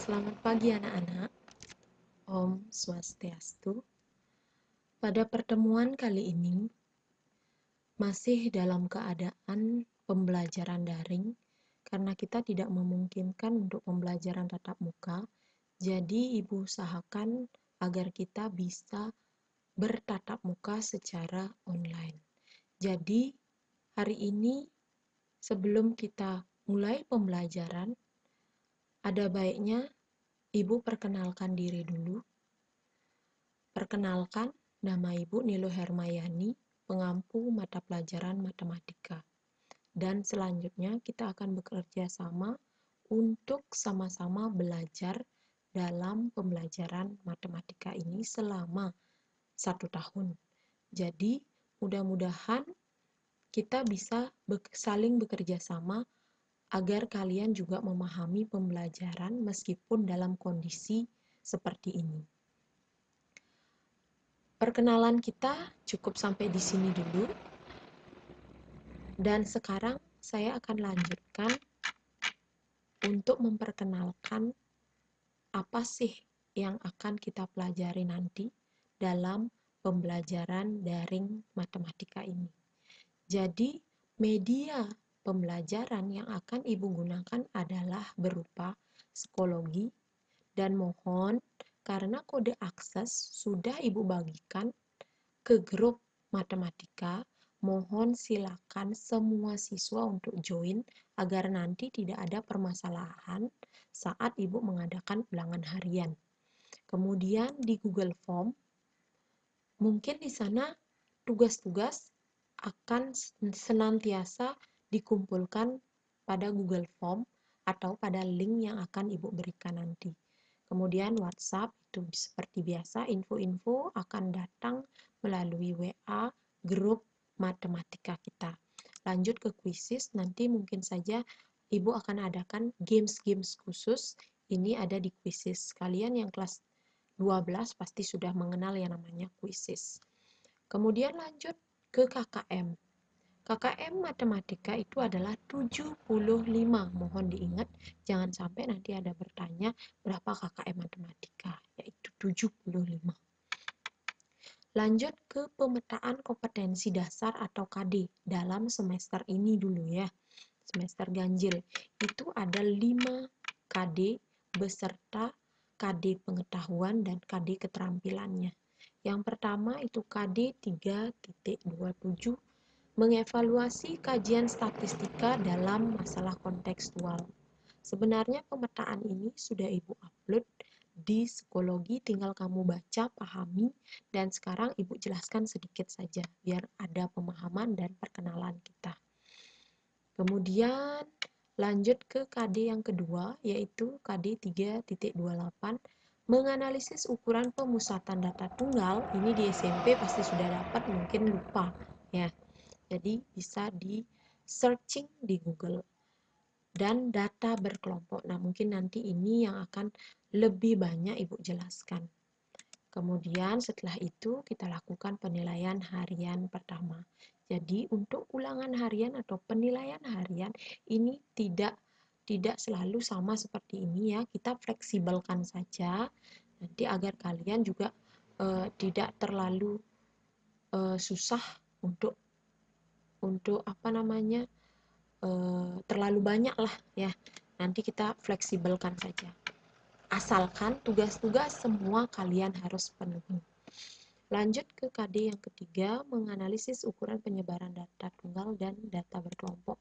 Selamat pagi anak-anak. Om Swastiastu. Pada pertemuan kali ini, masih dalam keadaan pembelajaran daring, karena kita tidak memungkinkan untuk pembelajaran tatap muka, jadi Ibu usahakan agar kita bisa bertatap muka secara online. Jadi, hari ini sebelum kita mulai pembelajaran, ada baiknya Ibu perkenalkan diri dulu. Perkenalkan, nama Ibu Nilo Hermayani, pengampu mata pelajaran matematika. Dan selanjutnya kita akan bekerja sama untuk sama-sama belajar dalam pembelajaran matematika ini selama 1 tahun. Jadi, mudah-mudahan kita bisa saling bekerja sama agar kalian juga memahami pembelajaran meskipun dalam kondisi seperti ini. Perkenalan kita cukup sampai di sini dulu. Dan sekarang saya akan lanjutkan untuk memperkenalkan apa sih yang akan kita pelajari nanti dalam pembelajaran daring matematika ini. Jadi, media pembelajaran yang akan Ibu gunakan adalah berupa psikologi, dan mohon karena kode akses sudah Ibu bagikan ke grup matematika, mohon silakan semua siswa untuk join agar nanti tidak ada permasalahan saat Ibu mengadakan ulangan harian. Kemudian di Google Form, mungkin di sana tugas-tugas akan senantiasa dikumpulkan pada Google Form atau pada link yang akan Ibu berikan nanti. Kemudian WhatsApp itu seperti biasa, info-info akan datang melalui WA grup matematika kita. Lanjut ke quizzes, nanti mungkin saja Ibu akan adakan games-games khusus. Ini ada di quizzes. Kalian yang kelas 12 pasti sudah mengenal yang namanya quizzes. Kemudian lanjut ke KKM. KKM matematika itu adalah 75. Mohon diingat, jangan sampai nanti ada bertanya berapa KKM matematika, yaitu 75. Lanjut ke pemetaan kompetensi dasar atau KD dalam semester ini dulu ya. Semester ganjil. Itu ada 5 KD beserta KD pengetahuan dan KD keterampilannya. Yang pertama itu KD 3.27, mengevaluasi kajian statistika dalam masalah kontekstual. Sebenarnya pemetaan ini sudah Ibu upload di psikologi, tinggal kamu baca, pahami, dan sekarang Ibu jelaskan sedikit saja biar ada pemahaman dan perkenalan kita. Kemudian lanjut ke KD yang kedua, yaitu KD 3.28, menganalisis ukuran pemusatan data tunggal. Ini di SMP pasti sudah dapat, mungkin lupa ya. Jadi bisa di searching di Google. Dan data berkelompok. Nah, mungkin nanti ini yang akan lebih banyak Ibu jelaskan. Kemudian setelah itu kita lakukan penilaian harian pertama. Jadi untuk ulangan harian atau penilaian harian ini tidak selalu sama seperti ini ya. Kita fleksibelkan saja nanti agar kalian juga tidak terlalu susah untuk terlalu banyak lah ya. Nanti kita fleksibelkan saja. Asalkan tugas-tugas semua kalian harus penuhi. Lanjut ke KD yang ketiga, menganalisis ukuran penyebaran data tunggal dan data berkelompok.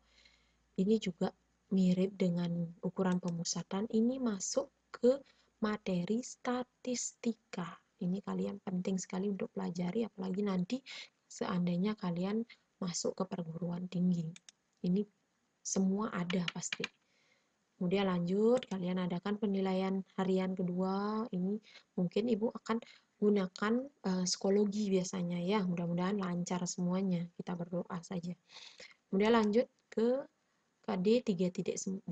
Ini juga mirip dengan ukuran pemusatan. Ini masuk ke materi statistika. Ini kalian penting sekali untuk pelajari, apalagi nanti seandainya kalian masuk ke perguruan tinggi. Ini semua ada pasti. Kemudian lanjut, kalian adakan penilaian harian kedua. Ini mungkin Ibu akan gunakan psikologi biasanya ya. Mudah-mudahan lancar semuanya. Kita berdoa saja. Kemudian lanjut ke KD 3.19,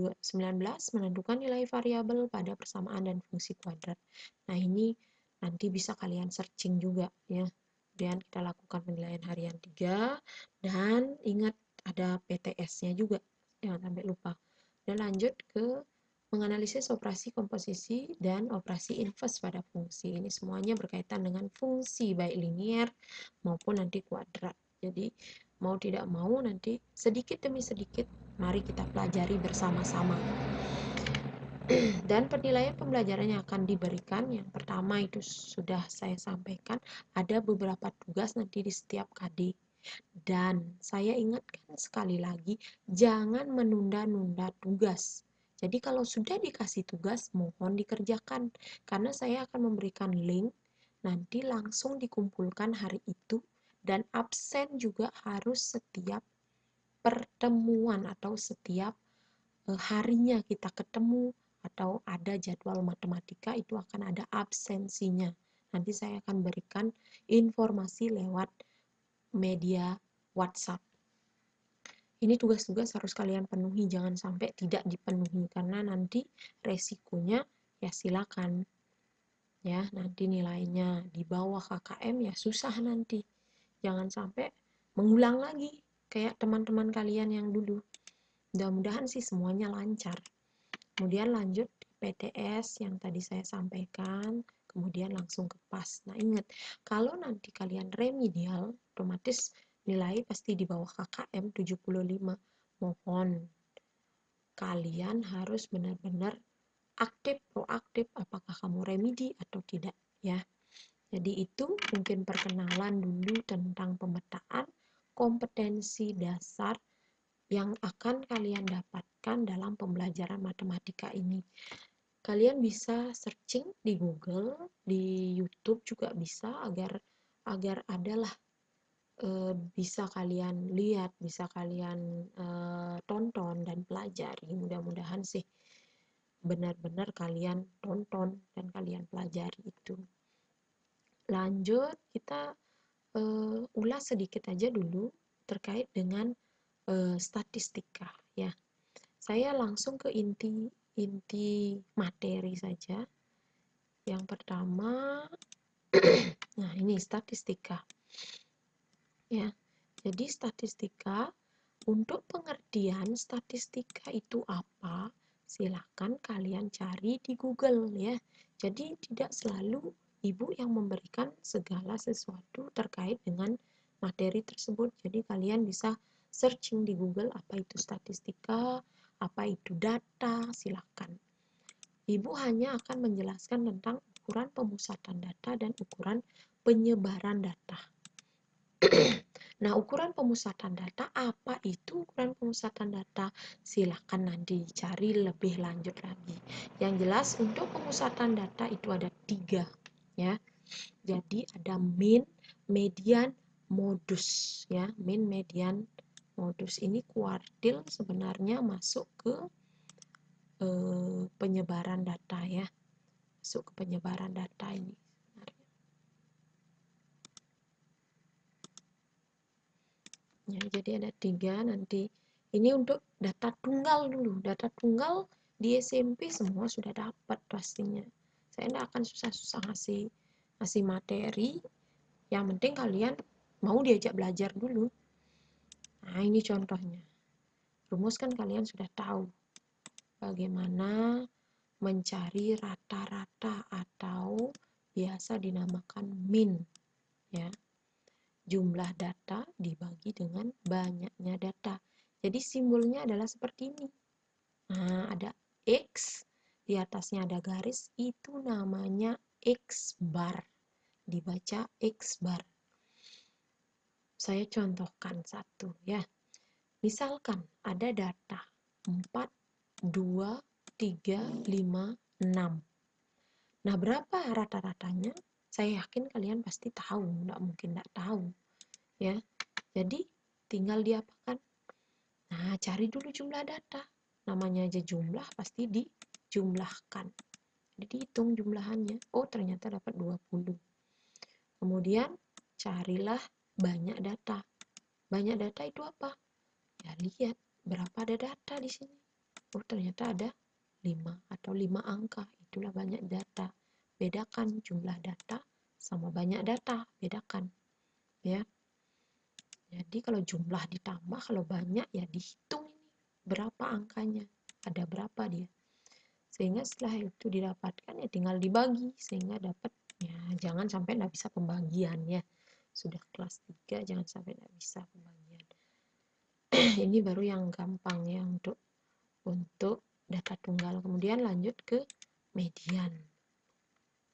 menentukan nilai variabel pada persamaan dan fungsi kuadrat. Nah, ini nanti bisa kalian searching juga ya. Kemudian kita lakukan penilaian harian 3 dan ingat ada PTS-nya juga. Jangan sampai lupa. Dan lanjut ke menganalisis operasi komposisi dan operasi inverse pada fungsi. Ini semuanya berkaitan dengan fungsi baik linier maupun nanti kuadrat. Jadi mau tidak mau nanti sedikit demi sedikit mari kita pelajari bersama-sama. Dan penilaian pembelajaran yang akan diberikan, yang pertama itu sudah saya sampaikan, ada beberapa tugas nanti di setiap KD. Dan saya ingatkan sekali lagi, jangan menunda-nunda tugas. Jadi kalau sudah dikasih tugas, mohon dikerjakan. Karena saya akan memberikan link, nanti langsung dikumpulkan hari itu, dan absen juga harus setiap pertemuan atau setiap harinya kita ketemu, atau ada jadwal matematika itu akan ada absensinya. Nanti saya akan berikan informasi lewat media WhatsApp. Ini tugas-tugas harus kalian penuhi, jangan sampai tidak dipenuhi karena nanti resikonya ya silakan ya, nanti nilainya di bawah KKM ya susah nanti. Jangan sampai mengulang lagi kayak teman-teman kalian yang dulu. Mudah-mudahan sih semuanya lancar. Kemudian lanjut PTS yang tadi saya sampaikan, kemudian langsung ke PAS. Nah ingat, kalau nanti kalian remedial, otomatis nilai pasti di bawah KKM 75. Mohon kalian harus benar-benar aktif, proaktif, apakah kamu remedi atau tidak ya. Jadi itu mungkin perkenalan dulu tentang pemetaan kompetensi dasar yang akan kalian dapatkan dalam pembelajaran matematika ini. Kalian bisa searching di Google, di YouTube juga bisa, agar adalah bisa kalian lihat, bisa kalian tonton dan pelajari. Mudah-mudahan sih benar-benar kalian tonton dan kalian pelajari itu. Lanjut, kita ulas sedikit aja dulu terkait dengan statistika ya. Saya langsung ke inti materi saja. Yang pertama, nah ini statistika. Ya. Jadi statistika, untuk pengertian statistika itu apa? Silahkan kalian cari di Google ya. Jadi tidak selalu Ibu yang memberikan segala sesuatu terkait dengan materi tersebut. Jadi kalian bisa searching di Google apa itu statistika, apa itu data, silahkan. Ibu hanya akan menjelaskan tentang ukuran pemusatan data dan ukuran penyebaran data. Nah, ukuran pemusatan data, apa itu ukuran pemusatan data? Silahkan nanti dicari lebih lanjut lagi. Yang jelas untuk pemusatan data itu ada 3 ya. Jadi ada mean, median, modus ya. Mean, median, modus ini kuartil sebenarnya masuk ke penyebaran data ya. Masuk ke penyebaran data ini. Ya, jadi ada 3 nanti. Ini untuk data tunggal dulu. Data tunggal di SMP semua sudah dapat pastinya. Saya tidak akan susah-susah ngasih materi. Yang penting kalian mau diajak belajar dulu. Nah, ini contohnya. Rumus kan kalian sudah tahu. Bagaimana mencari rata-rata atau biasa dinamakan min. Ya. Jumlah data dibagi dengan banyaknya data. Jadi simbolnya adalah seperti ini. Nah, ada X, di atasnya ada garis, itu namanya X bar. Dibaca X bar. Saya contohkan satu ya. Misalkan ada data 4, 2, 3, 5, 6. Nah, berapa rata-ratanya? Saya yakin kalian pasti tahu, nggak mungkin nggak tahu. Ya, jadi tinggal diapakan? Nah, cari dulu jumlah data. Namanya aja jumlah, pasti dijumlahkan. Jadi dihitung jumlahannya. Oh, ternyata dapat 20. Kemudian carilah banyak data. Banyak data itu apa? Ya, lihat berapa ada data di sini. Oh, ternyata ada 5 atau 5 angka. Itulah banyak data. Bedakan jumlah data sama banyak data. Bedakan. Ya. Jadi kalau jumlah ditambah, kalau banyak ya dihitung ini berapa angkanya, ada berapa dia. Sehingga setelah itu didapatkan ya tinggal dibagi sehingga dapat ya. Jangan sampai nggak bisa pembagian ya. Sudah kelas 3 jangan sampai nggak bisa pembagian. Ini baru yang gampang ya untuk data tunggal. Kemudian lanjut ke median.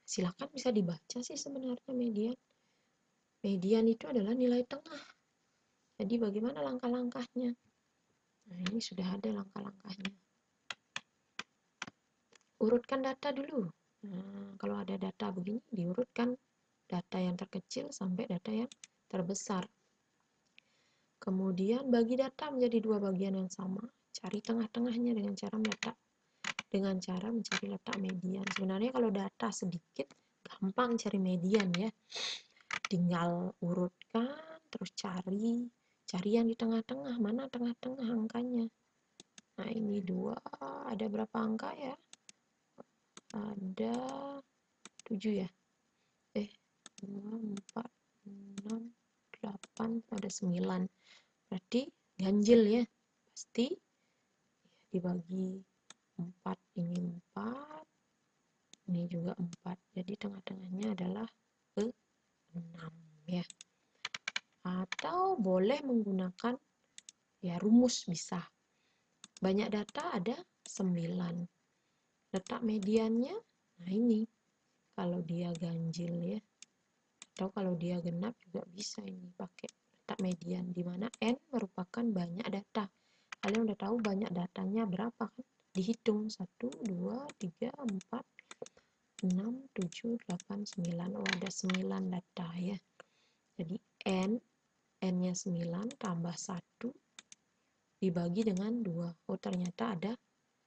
Silakan bisa dibaca sih sebenarnya median. Median itu adalah nilai tengah. Jadi bagaimana langkah-langkahnya? Nah, ini sudah ada langkah-langkahnya. Urutkan data dulu. Nah, kalau ada data begini, diurutkan data yang terkecil sampai data yang terbesar. Kemudian bagi data menjadi dua bagian yang sama. Cari tengah-tengahnya dengan cara mencari letak median. Sebenarnya kalau data sedikit, gampang cari median ya. Tinggal urutkan, terus cari yang di tengah-tengah. Mana tengah-tengah angkanya? Nah, ini 2, ada berapa angka ya? Ada 7 ya? 2, 4, 6, 8, ada 9. Berarti ganjil ya. Pasti dibagi 4, ini 4, ini juga 4. Jadi tengah-tengahnya adalah 6 ya. Atau boleh menggunakan ya rumus bisa. Banyak data ada 9. Letak mediannya, nah ini. Kalau dia ganjil ya. Atau kalau dia genap juga bisa ini pakai letak median. Di mana N merupakan banyak data. Kalian udah tahu banyak datanya berapa kan? Dihitung 1, 2, 3, 4, 6, 7, 8, 9. Oh, ada 9 data ya. Jadi N-nya 9 tambah 1 dibagi dengan 2. Oh, ternyata ada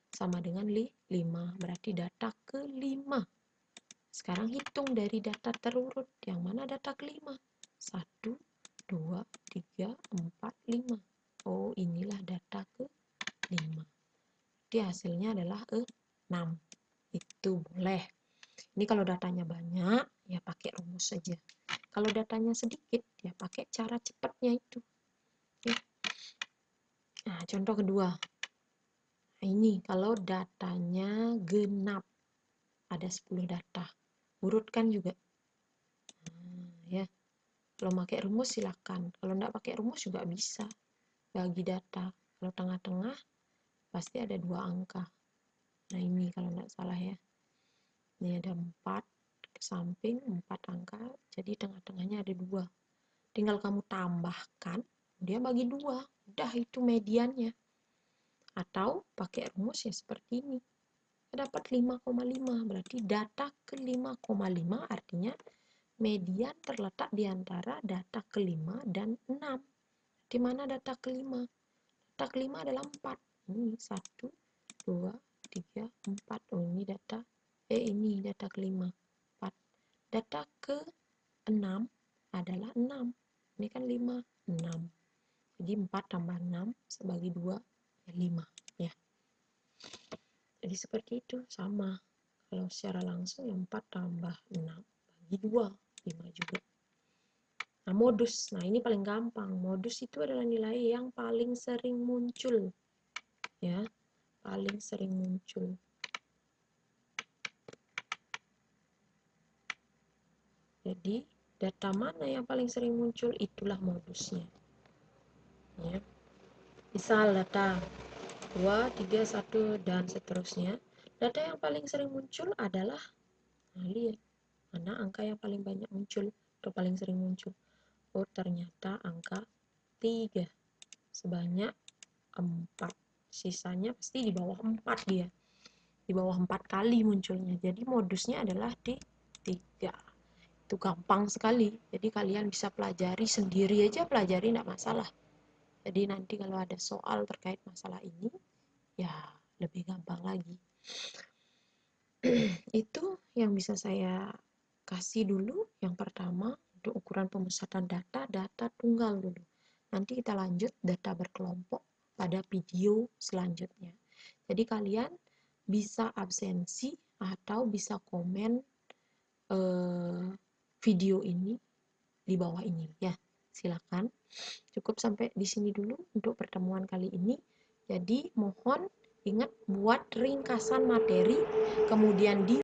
sama dengan 5. Berarti data ke-5. Sekarang hitung dari data terurut. Yang mana data ke-5? 1, 2, 3, 4, 5. Oh, inilah data ke-5. Jadi hasilnya adalah 6. Itu boleh. Ini kalau datanya banyak, ya pakai rumus saja. Kalau datanya sedikit, ya pakai cara cepatnya itu. Ya. Nah, contoh kedua. Nah, ini kalau datanya genap. Ada 10 data. Urutkan juga. Nah, ya. Kalau pakai rumus silakan. Kalau enggak pakai rumus juga bisa. Bagi data. Kalau tengah-tengah pasti ada 2 angka. Nah, ini kalau enggak salah ya. Ini ada 4 ke samping, 4 angka. Jadi tengah-tengahnya ada 2. Tinggal kamu tambahkan, dia bagi 2. Udah itu mediannya. Atau pakai rumus ya seperti ini. Dapat 5,5. Berarti data ke 5,5 artinya median terletak di antara data ke-5 dan 6. Di mana data ke-5? Data ke-5 adalah 4. Ini 1, 2, 3, 4. Oh, ini data ke-5. 4. Data ke-6 adalah 6. Ini kan 5, 6. Jadi 4 tambah 6 sebagi 2 ya 5 ya. Jadi seperti itu sama. Kalau secara langsung 4 tambah 6 bagi 2, 5 juga. Nah, modus. Nah, ini paling gampang. Modus itu adalah nilai yang paling sering muncul. Ya, paling sering muncul. Jadi, data mana yang paling sering muncul, itulah modusnya. Ya. Misal data 2, 3, 1, dan seterusnya. Data yang paling sering muncul adalah, nah, lihat, mana angka yang paling banyak muncul atau paling sering muncul. Oh, ternyata angka 3. Sebanyak 4. Sisanya pasti di bawah 4 dia. Di bawah 4 kali munculnya. Jadi modusnya adalah di 3. Itu gampang sekali. Jadi kalian bisa pelajari sendiri aja, pelajari enggak masalah. Jadi nanti kalau ada soal terkait masalah ini, ya lebih gampang lagi. Itu yang bisa saya kasih dulu. Yang pertama, untuk ukuran pemusatan data tunggal dulu. Nanti kita lanjut data berkelompok pada video selanjutnya. Jadi kalian bisa absensi atau bisa komen video ini di bawah ini ya. Silakan. Cukup sampai di sini dulu untuk pertemuan kali ini. Jadi mohon Ingat, buat ringkasan materi, kemudian di